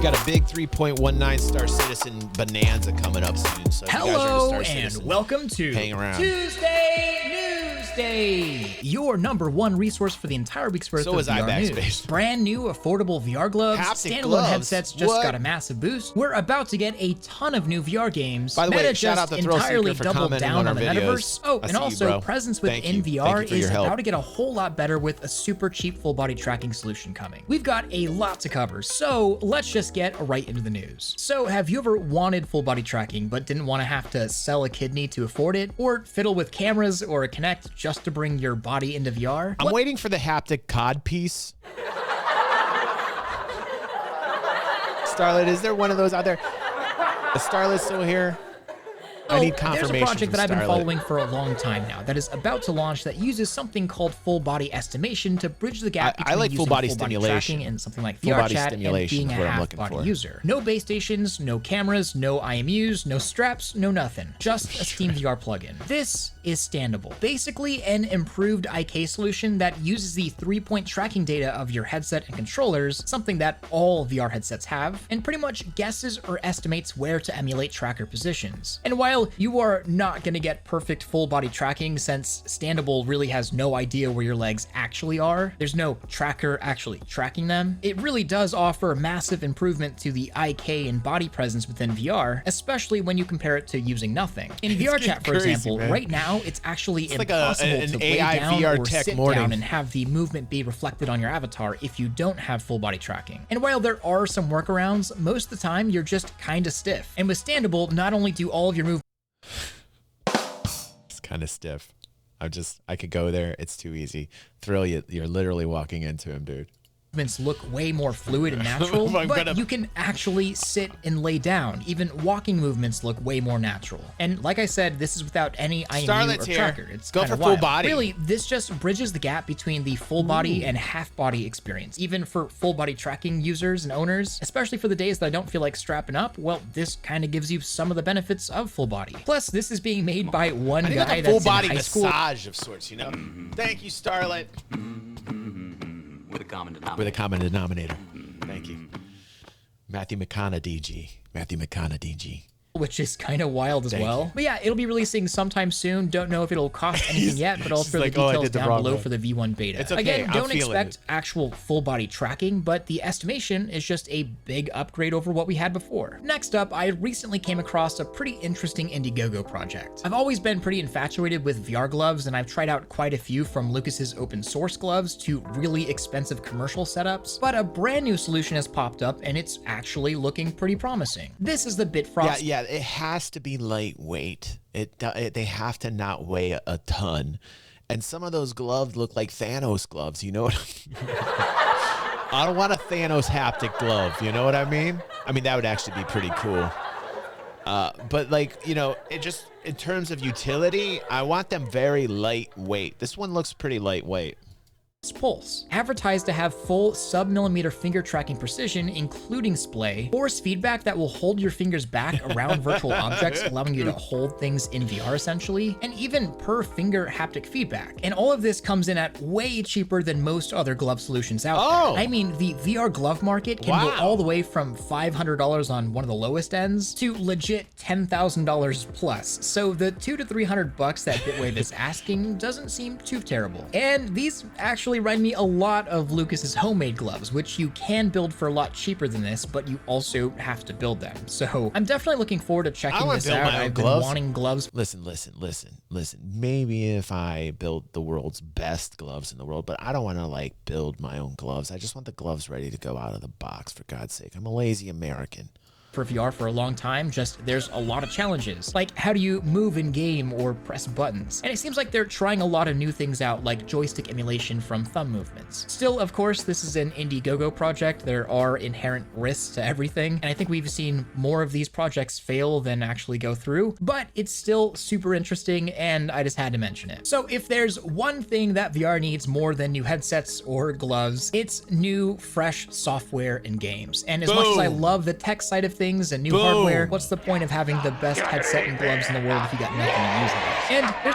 got a big 3.19 star citizen bonanza coming up soon. So if you guys are a star citizen, welcome to hang around. Tuesday News Day, your #1 resource for the entire week's worth of VR news. Brand new affordable VR gloves, Haptic standalone gloves. headsets just got a massive boost. We're about to get a ton of new VR games. By the way, Meta shout out just to ThrillSeeker entirely for doubled commenting down on on the our videos. metaverse. Oh, I and see you, also bro. presence Thank within you. VR Thank you for is your help. about to get a whole lot better with a super cheap full body tracking solution coming. We've got a lot to cover, so let's just get right into the news. So have you ever wanted full body tracking but didn't want to have to sell a kidney to afford it, or fiddle with cameras or a Kinect just to bring your body into VR? I'm waiting for the haptic cod piece. Starlet, is there one of those out there? Is Starlet still here? I need confirmation. There's a project that I've been Starlet. following for a long time now that is about to launch that uses something called full body estimation to bridge the gap between I like using full body stimulation. tracking and something like Full VR body chat and stimulation being is a what I'm half looking body for. user. No base stations, no cameras, no IMUs, no straps, no nothing. Just a Steam VR plugin. This is Standable. Basically an improved IK solution that uses the 3-point tracking data of your headset and controllers, something that all VR headsets have, and pretty much guesses or estimates where to emulate tracker positions. And while you are not going to get perfect full body tracking, since Standable really has no idea where your legs actually are, there's no tracker actually tracking them, it really does offer massive improvement to the IK and body presence within VR, especially when you compare it to using nothing. In VR chat, for example, right now it's actually impossible like to an lay AI down VR or tech sit morning. down and have the movement be reflected on your avatar if you don't have full body tracking. And while there are some workarounds, most of the time you're just kinda stiff. And with Standable, not only do all of your movements Kind of stiff. I could go there. It's too easy. Thrill, you're literally walking into him, dude. look way more fluid and natural, but you can actually sit and lay down. Even walking movements look way more natural. And like I said, this is without any IMU Starlet's or here. tracker. It's Go kinda for full wild. body. Really, this just bridges the gap between the full body and half body experience. Even for full body tracking users and owners, especially for the days that I don't feel like strapping up, well, this kind of gives you some of the benefits of full body. Plus, this is being made by one guy like a that's full in body high school. massage of sorts, you know? Thank you, Starlet. With a common denominator. With a common denominator. Thank you. Matthew McConaughey. Matthew McConaughey. Which is kind of wild as well. But yeah, it'll be releasing sometime soon. Don't know if it'll cost anything yet, but I'll throw the details down below for the V1 beta. It's okay. Again, don't expect actual full body tracking, but the estimation is just a big upgrade over what we had before. Next up, I recently came across a pretty interesting Indiegogo project. I've always been pretty infatuated with VR gloves, and I've tried out quite a few, from Lucas's open source gloves to really expensive commercial setups, but a brand new solution has popped up and it's actually looking pretty promising. This is the Bitfrost. Yeah, it has to be lightweight. They have to not weigh a ton. And some of those gloves look like Thanos gloves, you know what I mean? I don't want a Thanos haptic glove, you know what I mean? I mean, that would actually be pretty cool. But like, you know, it just, in terms of utility, I want them very lightweight. This one looks pretty lightweight. Pulse, advertised to have full sub-millimeter finger tracking precision, including splay, force feedback that will hold your fingers back around virtual objects, allowing you to hold things in VR essentially, and even per finger haptic feedback. And all of this comes in at way cheaper than most other glove solutions out there. I mean, the VR glove market can go all the way from $500 on one of the lowest ends to legit $10,000 plus. So the $200 to $300 that Bitwave is asking doesn't seem too terrible. And these actually remind me a lot of Lucas's homemade gloves, which you can build for a lot cheaper than this, but you also have to build them. So I'm definitely looking forward to checking this out. I've been wanting gloves. Listen. Maybe if I build the world's best gloves in the world, but I don't want to like build my own gloves. I just want the gloves ready to go out of the box, for God's sake. I'm a lazy American. For VR for a long time, just there's a lot of challenges, like how do you move in game or press buttons, and it seems like they're trying a lot of new things out, like joystick emulation from thumb movements. Still, of course, this is an Indiegogo project. There are inherent risks to everything, and I think we've seen more of these projects fail than actually go through, but it's still super interesting, and I just had to mention it. So if there's one thing that VR needs more than new headsets or gloves, it's new, fresh software and games. And as much as I love the tech side of things and new hardware, what's the point of having the best headset and gloves in the world if you got nothing to use it with? And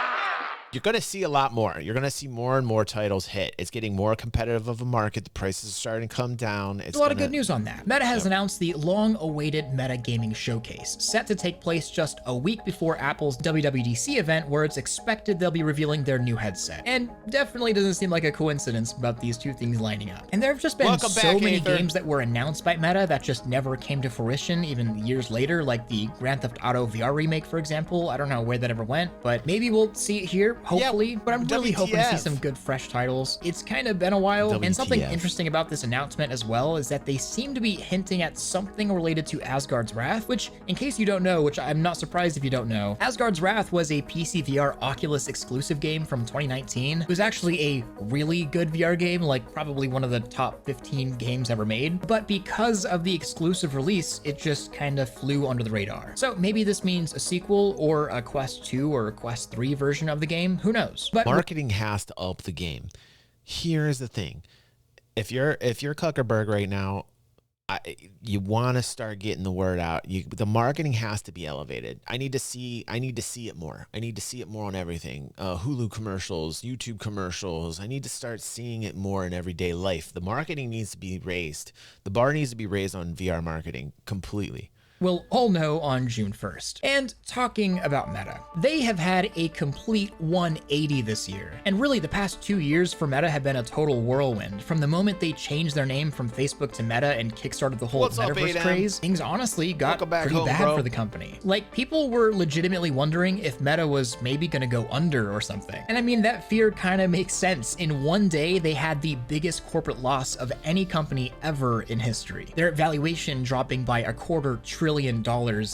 You're going to see a lot more. You're going to see more and more titles hit. It's getting more competitive of a market. The prices are starting to come down. It's a lot of good news on that. Meta has announced the long-awaited Meta Gaming Showcase, set to take place just a week before Apple's WWDC event, where it's expected they'll be revealing their new headset. And definitely doesn't seem like a coincidence about these two things lining up. And there have just been so many games that were announced by Meta that just never came to fruition, even years later, like the Grand Theft Auto VR remake, for example. I don't know where that ever went, but maybe we'll see it here. Hopefully, but I'm really hoping to see some good fresh titles. It's kind of been a while, and something interesting about this announcement as well is that they seem to be hinting at something related to Asgard's Wrath, which, in case you don't know, which I'm not surprised if you don't know, Asgard's Wrath was a PC VR Oculus exclusive game from 2019. It was actually a really good VR game, like probably one of the top 15 games ever made, but because of the exclusive release, it just kind of flew under the radar. So maybe this means a sequel or a Quest 2 or a Quest 3 version of the game, who knows? But marketing has to up the game. Here's the thing. If you're Zuckerberg right now, you want to start getting the word out. The marketing has to be elevated. I need to see it more. I need to see it more on everything. Hulu commercials, YouTube commercials. I need to start seeing it more in everyday life. The marketing needs to be raised. The bar needs to be raised on VR marketing completely. We'll all know on June 1st. And talking about Meta, they have had a complete 180 this year. And really, the past 2 years for Meta have been a total whirlwind. From the moment they changed their name from Facebook to Meta and kickstarted the whole metaverse craze, things honestly got pretty bad for the company. Like, people were legitimately wondering if Meta was maybe gonna go under or something. And I mean, that fear kind of makes sense. In one day, they had the biggest corporate loss of any company ever in history. Their valuation dropping by $250 billion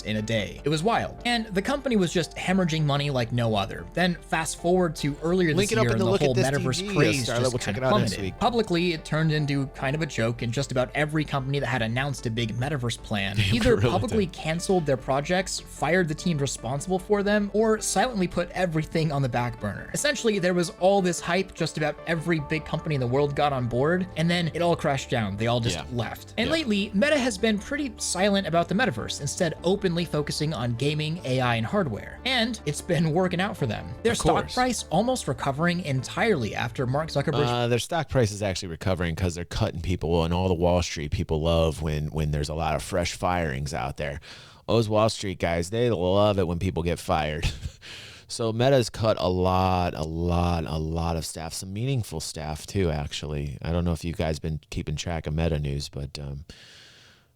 in a day. It was wild. And the company was just hemorrhaging money like no other. Then fast forward to earlier this year, and the whole metaverse craze just kind of plummeted. Publicly, it turned into kind of a joke, and just about every company that had announced a big metaverse plan either publicly canceled their projects, fired the team responsible for them, or silently put everything on the back burner. Essentially, there was all this hype, just about every big company in the world got on board, and then it all crashed down. They all just left. And lately, Meta has been pretty silent about the metaverse, instead openly focusing on gaming, AI, and hardware. And it's been working out for them. Their stock price almost recovering entirely after Mark Zuckerberg. Their stock price is actually recovering because they're cutting people, and all the Wall Street people love when there's a lot of fresh firings out there. Those Wall Street guys, they love it when people get fired. So Meta's cut a lot of staff, some meaningful staff too, actually. I don't know if you guys been keeping track of Meta news, but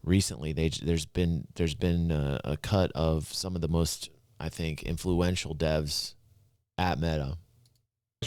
recently there's been a cut of some of the most, I think, influential devs at Meta.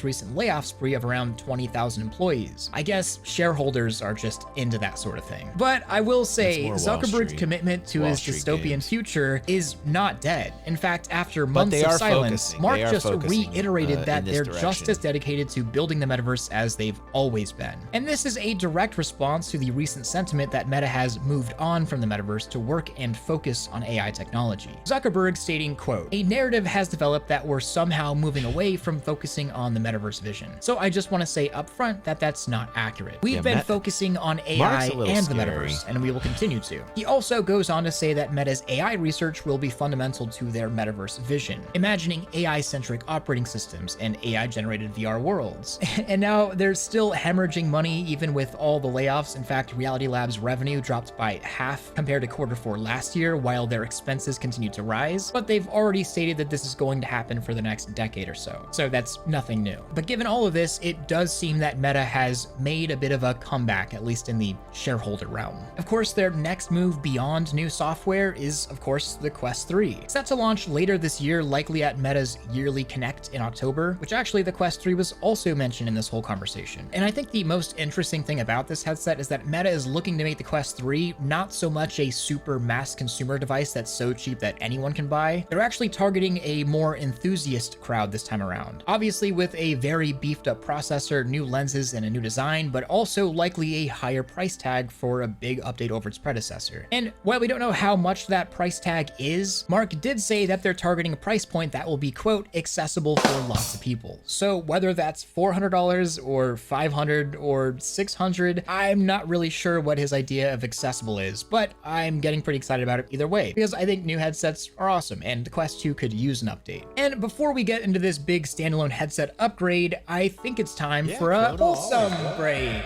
Recent layoff spree of around 20,000 employees. I guess shareholders are just into that sort of thing. But I will say, Zuckerberg's commitment to his dystopian future is not dead. In fact, after months of silence, Mark just reiterated that they're just as dedicated to building the metaverse as they've always been. And this is a direct response to the recent sentiment that Meta has moved on from the metaverse to work and focus on AI technology. Zuckerberg stating, quote, "A narrative has developed that we're somehow moving away from focusing on the metaverse vision. So I just want to say up front that that's not accurate. We've been focusing on AI and the metaverse, and we will continue to." He also goes on to say that Meta's AI research will be fundamental to their metaverse vision, imagining AI-centric operating systems and AI-generated VR worlds. And now they're still hemorrhaging money even with all the layoffs. In fact, Reality Labs' revenue dropped by half compared to Q4 last year, while their expenses continue to rise. But they've already stated that this is going to happen for the next decade or so. So that's nothing new. But given all of this, it does seem that Meta has made a bit of a comeback, at least in the shareholder realm. Of course, their next move beyond new software is, of course, the Quest 3. Set to launch later this year, likely at Meta's yearly Connect in October, which actually the Quest 3 was also mentioned in this whole conversation. And I think the most interesting thing about this headset is that Meta is looking to make the Quest 3 not so much a super mass consumer device that's so cheap that anyone can buy. They're actually targeting a more enthusiast crowd this time around. Obviously, with a very beefed up processor, new lenses, and a new design, but also likely a higher price tag for a big update over its predecessor. And while we don't know how much that price tag is, Mark did say that they're targeting a price point that will be, quote, accessible for lots of people. So whether that's $400 or $500 or $600, I'm not really sure what his idea of accessible is, but I'm getting pretty excited about it either way, because I think new headsets are awesome, and the Quest 2 could use an update. And before we get into this big standalone headset upgrade, I think it's time for a wholesome break.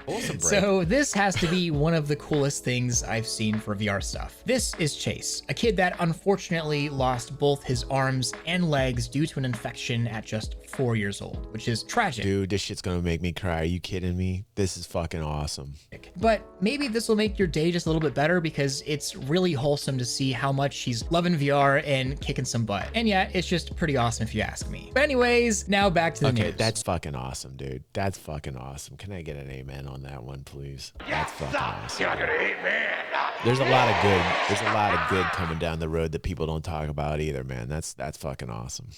Wholesome break. So this has to be one of the coolest things I've seen for VR stuff. This is Chase, a kid that unfortunately lost both his arms and legs due to an infection at just 4 years old, which is tragic. Dude, this shit's gonna make me cry. Are you kidding me? This is fucking awesome. But maybe this will make your day just a little bit better, because it's really wholesome to see how much he's loving VR and kicking some butt. And yeah, it's just pretty awesome if you ask me. But anyways, now back to the news. That's fucking awesome, dude. That's fucking awesome. Can I get an amen on that one, please? That's fucking awesome. Can I get an amen? There's a lot of good. There's a lot of good coming down the road that people don't talk about either, man. That's fucking awesome.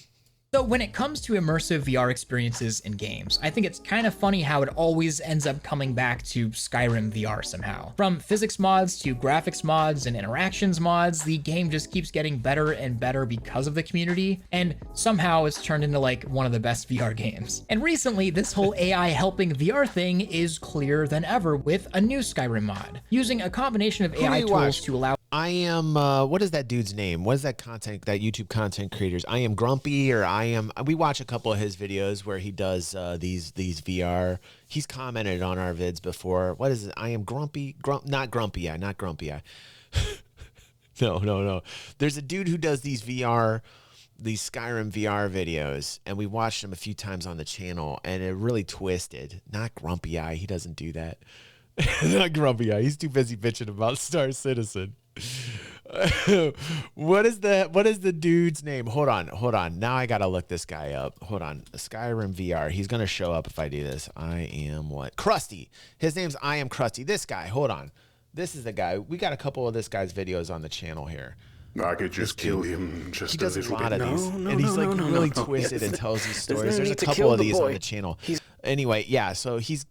So when it comes to immersive VR experiences in games, I think it's kind of funny how it always ends up coming back to Skyrim VR somehow. From physics mods to graphics mods and interactions mods, the game just keeps getting better and better because of the community, and somehow it's turned into like one of the best VR games. And recently, this whole AI helping VR thing is clearer than ever with a new Skyrim mod, using a combination of AI tools to allow I am, what is that dude's name? What is that YouTube content creators? I am Grumpy, or we watch a couple of his videos where he does these VR. He's commented on our vids before. What is it? I am Grumpy, not Grumpy Eye, not Grumpy Eye. No. There's a dude who does these Skyrim VR videos, and we watched him a few times on the channel, and it really twisted. Not Grumpy Eye, he doesn't do that. Not Grumpy Eye, he's too busy bitching about Star Citizen. What is the dude's name? Hold on. Now I gotta look this guy up. Hold on. Skyrim VR. He's gonna show up if I do this. I am what? Krusty. His name's I am Krusty. This guy. Hold on. This is the guy. We got a couple of this guy's videos on the channel here. I could just kill him just he does a a little lot bit. of these, and he's like really twisted and tells these stories. There's a need to couple kill of the these boy. on the channel. Anyway, yeah. So he's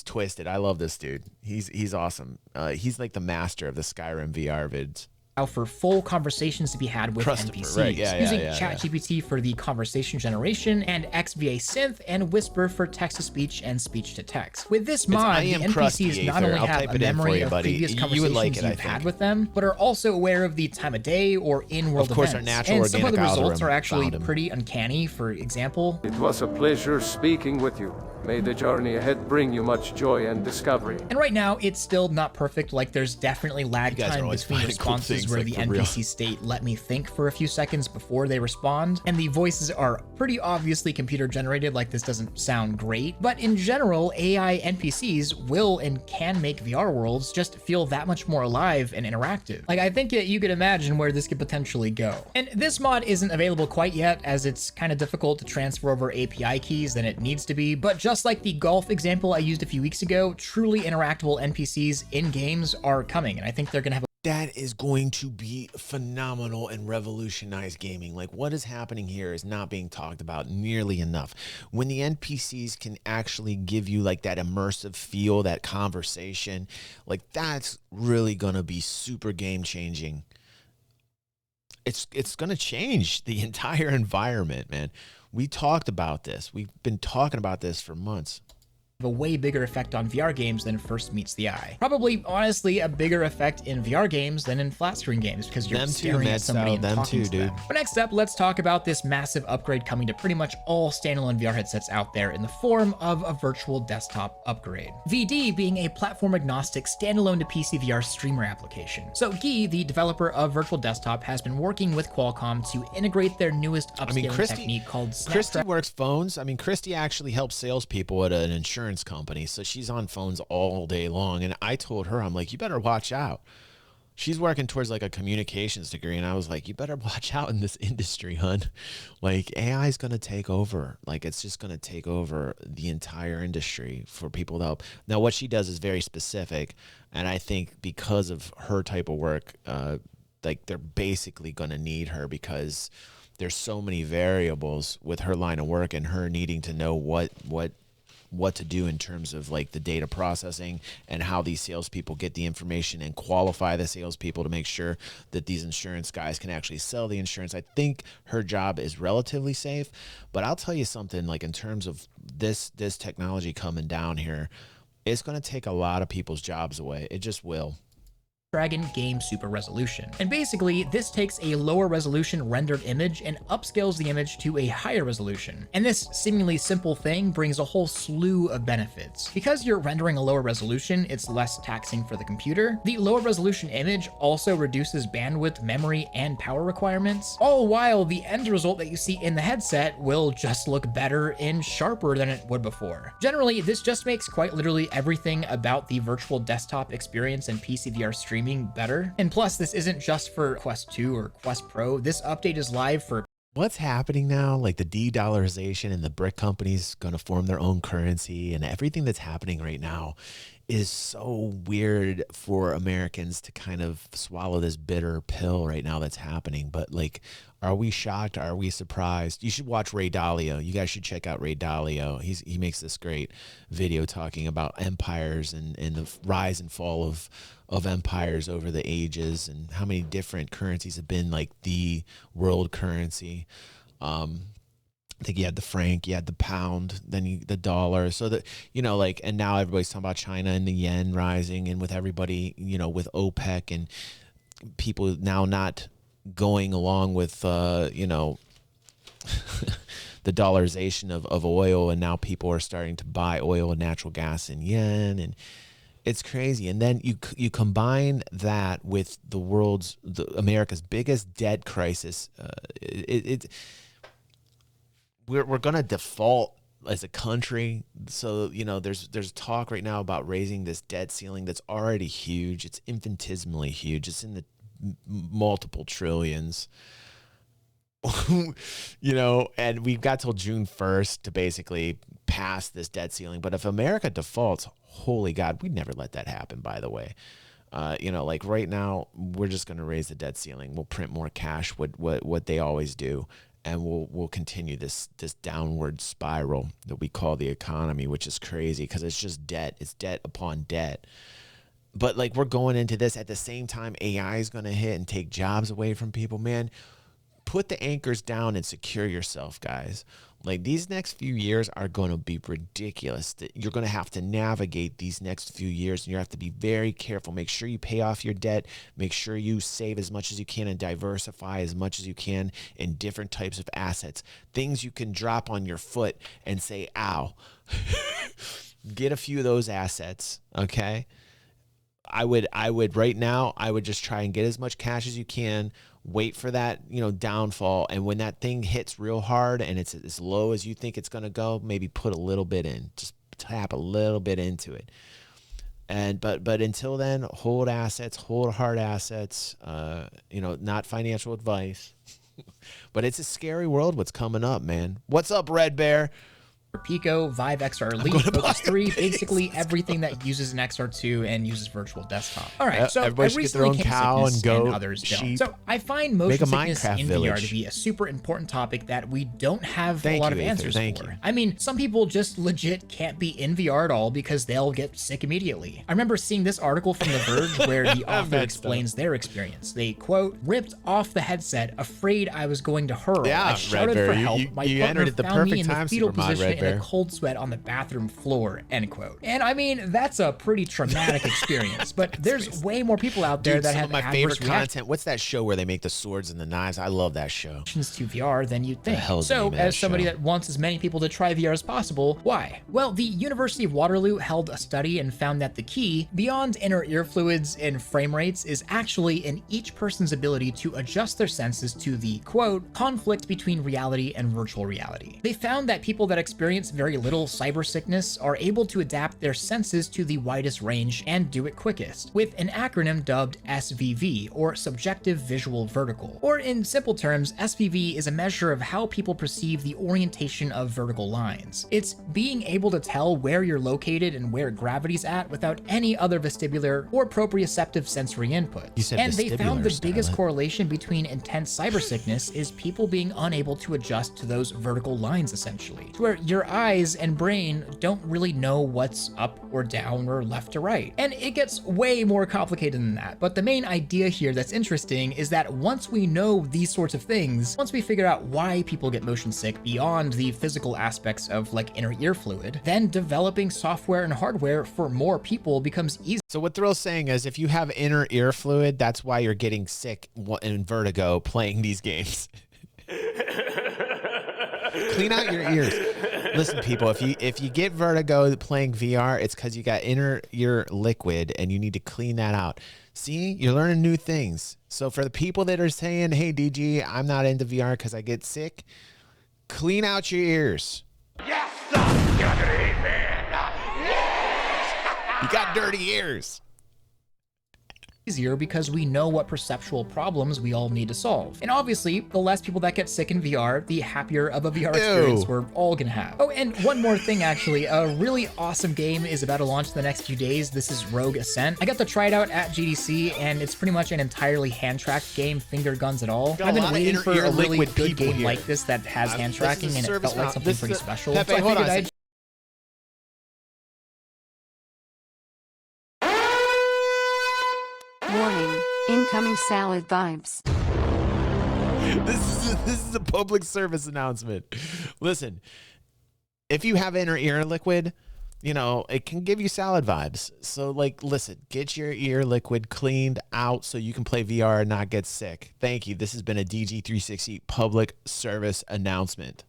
twisted. I love this dude. He's awesome. He's like the master of the Skyrim VR vids. for full conversations to be had with NPCs, right. using ChatGPT for the conversation generation and XVA Synth and Whisper for text-to-speech and speech-to-text. With this mod, the NPCs not only have a memory of previous conversations you've had with them, but are also aware of the time of day or in-world events. Our natural and some of the organic results are algorithm actually pretty uncanny. For example, It was a pleasure speaking with you. May the journey ahead bring you much joy and discovery. and right now it's still not perfect. Like, there's definitely lag guys are time always between finding cool responses things, where like, the for real. NPC state let me think for a few seconds before they respond, and the voices are pretty obviously computer generated. Like, this doesn't sound great, but in general, AI NPCs will and can make VR worlds just feel that much more alive and interactive. Like, I think that you could imagine where this could potentially go. And this mod isn't available quite yet, as it's kind of difficult to transfer over API keys than it needs to be, but just like the golf example I used a few weeks ago, truly interactable NPCs in games are coming, and I think they're gonna have That is going to be phenomenal and revolutionize gaming. Like, what is happening here is not being talked about nearly enough. When the NPCs can actually give you like that immersive feel, that conversation, like that's really gonna be super game changing. It's gonna change the entire environment, man. We talked about this. We've been talking about this for months. a way bigger effect on VR games than first meets the eye. Probably, honestly, a bigger effect in VR games than in flat screen games, because you're staring at somebody and talking to them. But next up, let's talk about this massive upgrade coming to pretty much all standalone VR headsets out there in the form of a virtual desktop upgrade. VD being a platform-agnostic standalone to PC VR streamer application. So Guy, the developer of Virtual Desktop, has been working with Qualcomm to integrate their newest upscaling technique called Christy works phones. I mean, Christy actually helps salespeople at an insurance company, so she's on phones all day long. And I told her, I'm like, you better watch out. She's working towards like a communications degree, and I was like, you better watch out in this industry, hun. Like, AI is going to take over. Like, it's just going to take over the entire industry for people to help. Now, what she does is very specific, and I think because of her type of work, like, they're basically going to need her, because there's so many variables with her line of work and her needing to know what to do in terms of like the data processing and how these salespeople get the information and qualify the salespeople to make sure that these insurance guys can actually sell the insurance. I think her job is relatively safe, but I'll tell you something, like in terms of this technology coming down here, it's going to take a lot of people's jobs away. It just will. Dragon Game Super Resolution. And basically, this takes a lower resolution rendered image and upscales the image to a higher resolution. And this seemingly simple thing brings a whole slew of benefits. Because you're rendering a lower resolution, it's less taxing for the computer. The lower resolution image also reduces bandwidth, memory, and power requirements, all while the end result that you see in the headset will just look better and sharper than it would before. Generally, this just makes quite literally everything about the virtual desktop experience and PC VR streaming better. And plus, this isn't just for Quest 2 or Quest Pro. This update is live for what's happening now, like the de-dollarization and the brick companies going to form their own currency, and everything that's happening right now is so weird for Americans to kind of swallow this bitter pill right now that's happening. But like, are we shocked? Are we surprised? You should watch Ray Dalio. You guys should check out Ray Dalio. He makes this great video talking about empires and the rise and fall of empires over the ages and how many different currencies have been like the world currency. I think you had the franc, you had the pound, then the dollar. So that, you know, like, and now everybody's talking about China and the yen rising, and with everybody, you know, with OPEC and people now not going along with, you know, the dollarization of oil, and now people are starting to buy oil and natural gas in yen, and it's crazy. And then you combine that with America's biggest debt crisis. We're gonna default as a country. So, you know, there's talk right now about raising this debt ceiling that's already huge. It's infinitesimally huge. It's in the multiple trillions. You know, and we've got till June 1st to basically pass this debt ceiling. But if America defaults, holy God, we'd never let that happen, by the way. You know, like right now, we're just going to raise the debt ceiling. We'll print more cash, what they always do. And we'll continue this downward spiral that we call the economy, which is crazy because it's just debt. It's debt upon debt. But like, we're going into this at the same time AI is going to hit and take jobs away from people, man. Put the anchors down and secure yourself, guys. Like, these next few years are going to be ridiculous. You're going to have to navigate these next few years, and you have to be very careful. Make sure you pay off your debt. Make sure you save as much as you can and diversify as much as you can in different types of assets. Things you can drop on your foot and say, ow. Get a few of those assets, okay? I would right now, I would just try and get as much cash as you can. Wait for that, you know, downfall. And when that thing hits real hard and it's as low as you think it's going to go, maybe put a little bit in, just tap a little bit into it. And, but until then, hold assets, hold hard assets, you know, not financial advice, but it's a scary world. What's coming up, man. What's up, Red Bear? Pico, Vive XR Elite, Focus 3, basically everything that uses an XR2 and uses virtual desktop. All right, so everybody should get their own cow and goat, and others sheep. don't. So I find motion sickness in village. VR to be a super important topic that we don't have a lot of Ether. answers for. I mean, some people just legit can't be in VR at all because they'll get sick immediately. I remember seeing this article from The Verge where the author explains their experience. They, quote, ripped off the headset, afraid I was going to hurl. Yeah, I shouted for help. My partner entered at the found me perfect in the time, fetal Supermod, position Red in a Bear. cold sweat on the bathroom floor, end quote. And I mean, that's a pretty traumatic experience, but there's way more people out there that some have of my adverse favorite reactions content. What's that show where they make the swords and the knives? I love that show. to VR than you'd think. hell's the So, name of that as somebody show? that wants as many people to try VR as possible, why? Well, the University of Waterloo held a study and found that the key, beyond inner ear fluids and frame rates, is actually in each person's ability to adjust their senses to the, quote, conflict between reality and virtual reality. They found that people that experience experience very little cyber sickness are able to adapt their senses to the widest range and do it quickest, with an acronym dubbed SVV, or Subjective Visual Vertical. Or in simple terms, SVV is a measure of how people perceive the orientation of vertical lines. It's being able to tell where you're located and where gravity's at without any other vestibular or proprioceptive sensory input. You said and they found the vestibular, biggest Scarlett. correlation between intense cyber sickness is people being unable to adjust to those vertical lines, essentially, to where your eyes and brain don't really know what's up or down or left or right. And it gets way more complicated than that. But the main idea here that's interesting is that once we know these sorts of things, once we figure out why people get motion sick beyond the physical aspects of like inner ear fluid, then developing software and hardware for more people becomes easy. So what Thrill's saying is if you have inner ear fluid, that's why you're getting sick and vertigo playing these games. Clean out your ears. Listen, people, if you get vertigo playing VR, it's because you got inner ear liquid and you need to clean that out. See, you're learning new things. So for the people that are saying, hey, DG, I'm not into VR because I get sick, clean out your ears. Yes, dirty man. You got dirty ears. Easier because we know what perceptual problems we all need to solve. And obviously, the less people that get sick in VR, the happier of a VR experience we're all gonna have. Oh, and one more thing actually, a really awesome game is about to launch in the next few days. This is Rogue Ascent. I got to try it out at GDC, and it's pretty much an entirely hand-tracked game, finger guns and all. Got I've a been lot of waiting for a really liquid good people game here. like this that has hand tracking, and it felt like something pretty special. Pepe, So I hold figured on. I'd Warning, incoming salad vibes. This is a public service announcement. Listen, if you have inner ear liquid, you know, it can give you salad vibes. So, like, listen, get your ear liquid cleaned out so you can play VR and not get sick. Thank you. This has been a DG360 public service announcement.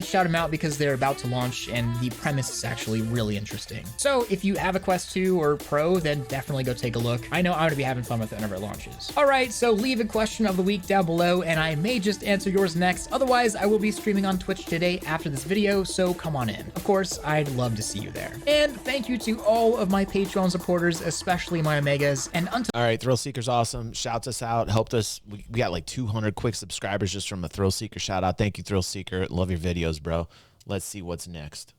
shout them out because they're about to launch and the premise is actually really interesting. So if you have a Quest 2 or Pro, then definitely go take a look. I know I'm gonna be having fun with it whenever it launches. All right, so leave a question of the week down below and I may just answer yours next. Otherwise, I will be streaming on Twitch today after this video, so come on in. Of course, I'd love to see you there. And thank you to all of my Patreon supporters, especially my Omegas. And until All right, ThrillSeeker's awesome. Shouts us out, helped us. We got like 200 quick subscribers just from a ThrillSeeker shout out. Thank you, ThrillSeeker. Love your videos, bro. Let's see what's next.